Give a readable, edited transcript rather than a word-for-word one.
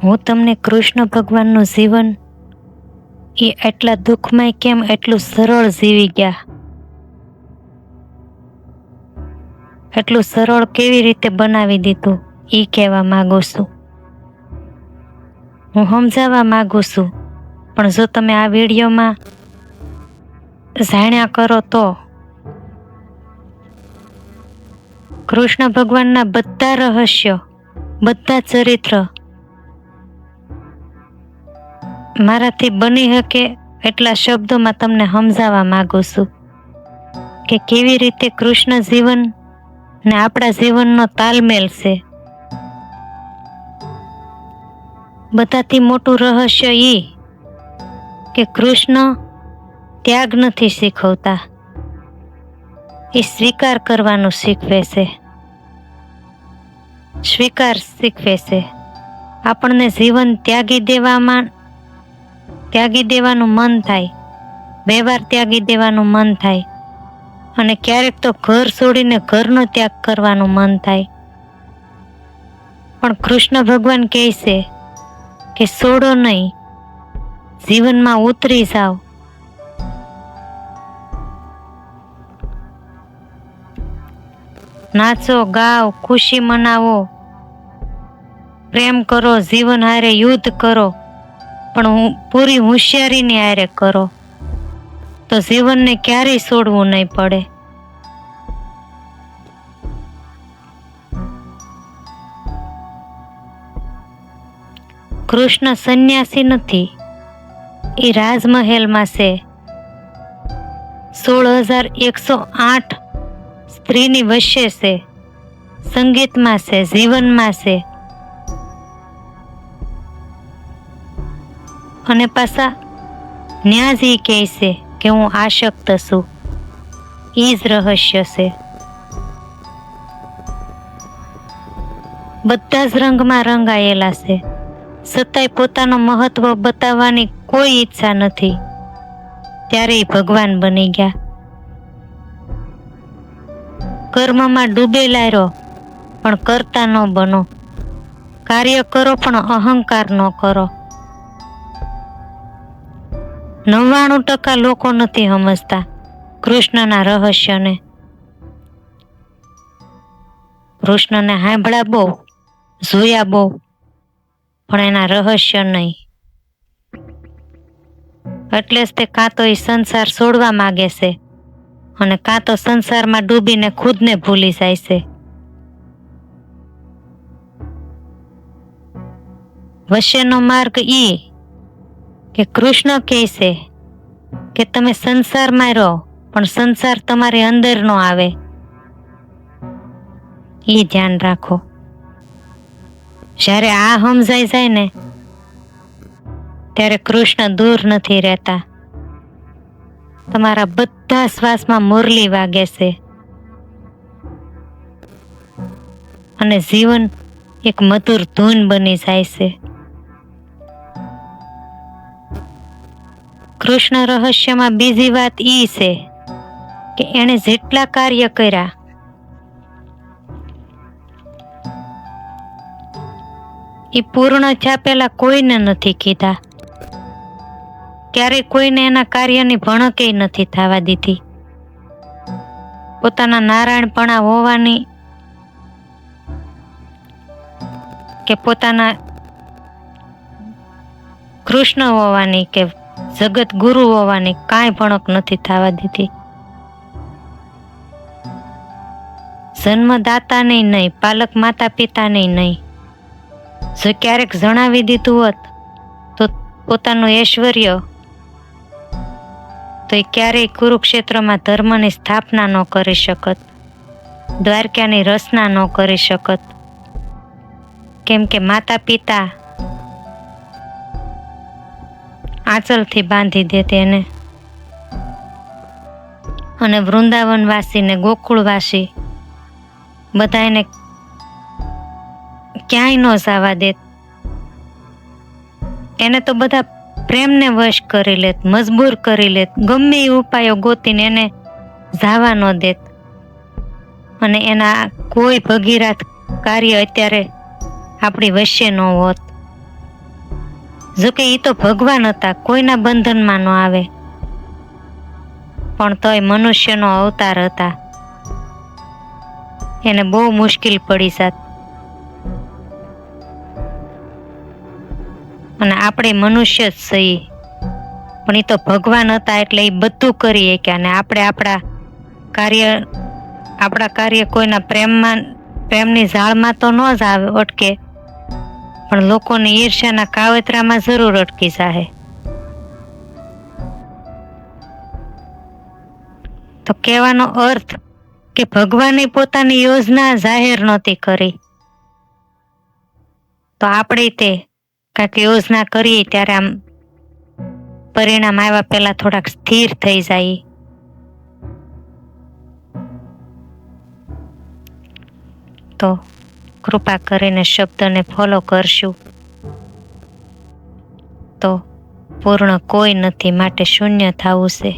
હું તમને કૃષ્ણ ભગવાનનું જીવન એ એટલા દુઃખમય કેમ એટલું સરળ જીવી ગયા, એટલું સરળ કેવી રીતે બનાવી દીધું એ કહેવા માંગુ છું. હું સમજાવવા માંગુ છું, પણ જો તમે આ વિડીયોમાં જાણ્યા કરો તો કૃષ્ણ ભગવાનના બધા રહસ્યો, બધા ચરિત્ર મારાથી બની શકે એટલા શબ્દોમાં તમને સમજાવવા માંગુ છું કે કેવી રીતે કૃષ્ણ જીવન ને આપણા જીવનનો તાલમેલ છે. બધાથી મોટું રહસ્ય એ કે કૃષ્ણ ત્યાગ નથી શીખવતા, એ સ્વીકાર કરવાનું શીખવે છે, સ્વીકાર શીખવે છે. આપણને જીવન ત્યાગી દેવાનું મન થાય, વ્યવહાર ત્યાગી દેવાનું મન થાય, અને ક્યારેક તો ઘર છોડીને ઘરનો ત્યાગ કરવાનું મન થાય. પણ કૃષ્ણ ભગવાન કહે છે કે છોડો નહીં, જીવનમાં ઉતરી જાઓ. નાચો, ગાઓ, ખુશી મનાવો, પ્રેમ કરો, જીવન હારે યુદ્ધ કરો, પણ પૂરી હોશિયારીની હારે કરો, તો જીવનને ક્યારેય છોડવું નહીં પડે. કૃષ્ણ સંન્યાસી નથી, એ રાજમહેલમાં છે. 16,108 સ્ત્રીની વચ્ચે છે, સંગીતમાં છે, જીવનમાં છે, અને પાછા ન્યા જ કહે છે કે હું આસક્ત છું. એ જ રહસ્ય છે. બધા જ રંગમાં રંગાયેલા છે, છતાંય પોતાનો મહત્વ બતાવવાની કોઈ ઈચ્છા નથી, ત્યારે એ ભગવાન બની ગયા. કર્મમાં ડૂબેલા રહો પણ કરતા ન બનો, કાર્ય કરો પણ અહંકાર ન કરો. 99% લોકો નથી સમજતા કૃષ્ણના રહસ્યને. કૃષ્ણને સાંભળ્યા બહુ, જોયા બહુ, પણ એના રહસ્ય નહીં. એટલે જ તે કાં તો એ સંસાર છોડવા માંગે છે, અને કાં તો સંસારમાં ડૂબીને ખુદને ભૂલી જાય છે. વચ્ચેનો માર્ગ ઈ કે કૃષ્ણ કહે છે કે તમે સંસારમાં રહો પણ સંસાર તમારી અંદર નો આવે, એ ધ્યાન રાખો. જ્યારે આ સમજાઈ જાય ને ત્યારે કૃષ્ણ દૂર નથી રહેતા. તમારા બધા શ્વાસમાં મુરલી વાગે છે, અને જીવન એક મધુર ધૂન બની જાય છે. કૃષ્ણ રહસ્યમાં બીજી વાત ઈ છે કે એણે જેટલા કાર્ય કર્યા એ પૂર્ણ થયા પહેલા કોઈને નથી કીધા, ક્યારેય કોઈને એના કાર્યની ભણકે નથી થવા દીધી. પોતાના નારાયણપણા હોવાની કે પોતાના કૃષ્ણ હોવાની કે જગત ગુરુ હોવાની કાંઈ ભણક નથી થવા દીધી. જન્મદાતાને નહીં, પાલક માતા પિતાને નહીં. જો ક્યારેક જણાવી દીધું હોત તો પોતાનું ઐશ્વર્ય તો એ ક્યારેય કુરુક્ષેત્રમાં ધર્મની સ્થાપના ન કરી શકત, દ્વારકાની રચના ન કરી શકત. કેમ કે માતા પિતા આંચલથી બાંધી દેતે એને, અને વૃંદાવનવાસી ને ગોકુળવાસી બધા એને ક્યાંય ન જવા દેત. એને તો બધા પ્રેમને વશ કરી લેત, મજબૂર કરી લેત, ગમે એ ઉપાયો ગોતીને એને જવા ન દેત. અને એના કોઈ ભગીરથ કાર્ય અત્યારે આપણી વચ્ચે ન હોત. જોકે એ તો ભગવાન હતા, કોઈના બંધનમાં ન આવે, પણ તોય મનુષ્યનો અવતાર હતા. એને બહુ મુશ્કેલ પડી જાત. અને આપણે મનુષ્ય જ છીએ, પણ એ તો ભગવાન હતા એટલે એ બધું કરી શક્યા. અને આપણે આપણા કાર્ય કોઈના પ્રેમની ઝાળમાં તો ન જ અટકે, પણ લોકોની ઈર્ષ્યાના કાવતરામાં જરૂર અટકી જાહે. તો કહેવાનો અર્થ કે ભગવાને પોતાની યોજના જાહેર નહોતી કરી, તો આપણે તે કાંઈક યોજના કરીએ ત્યારે આમ પરિણામ આવ્યા પહેલા થોડાક સ્થિર થઈ જાય. તો કૃપા કરીને શબ્દને ફોલો કરશું. તો પૂર્ણ કોઈ નથી, માટે શૂન્ય થવું છે.